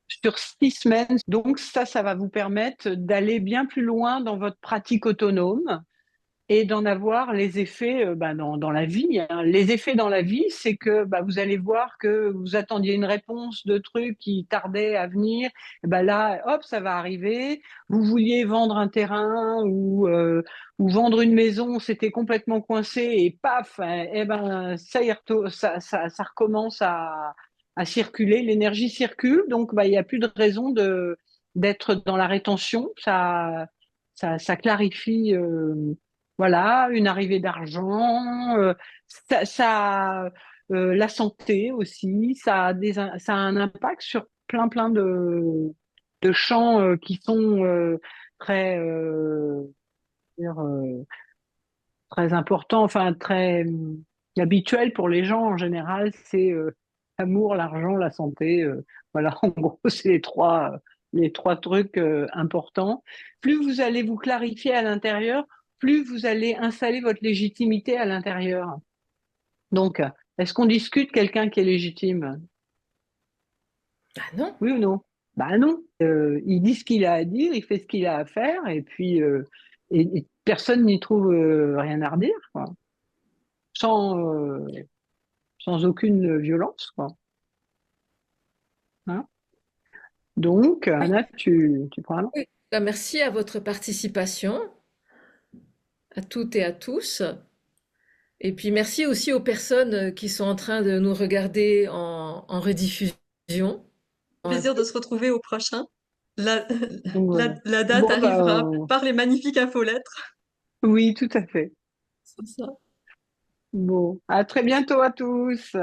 B: sur 6 semaines. Donc ça va vous permettre d'aller bien plus loin dans votre pratique autonome et d'en avoir les effets dans la vie. Hein. Les effets dans la vie, c'est que vous allez voir que vous attendiez une réponse de trucs qui tardaient à venir. Et là, hop, ça va arriver. Vous vouliez vendre un terrain ou vendre une maison, c'était complètement coincé et paf, ça recommence à circuler. L'énergie circule, donc il n'y a plus de raison d'être dans la rétention. Ça clarifie. Voilà, une arrivée d'argent, la santé aussi, ça a un impact sur plein de champs qui sont très, très importants, enfin très habituels pour les gens en général. C'est l'amour, l'argent, la santé. Voilà, en gros, c'est les trois trucs importants. Plus vous allez vous clarifier à l'intérieur, plus vous allez installer votre légitimité à l'intérieur. Donc, est-ce qu'on discute quelqu'un qui est légitime?
D: Ah non.
B: Oui ou non? Bah non. Il dit ce qu'il a à dire, il fait ce qu'il a à faire, et puis et personne n'y trouve rien à redire, quoi. Sans aucune violence, quoi. Hein? Donc, Anna, tu prends la main?
D: Oui. Merci à votre participation, à toutes et à tous. Et puis merci aussi aux personnes qui sont en train de nous regarder en rediffusion.
A: Plaisir de se retrouver au prochain. La date
B: Bon,
A: arrivera par les magnifiques infolettres.
B: Oui, tout à fait.
A: C'est ça.
B: Bon, à très bientôt à tous.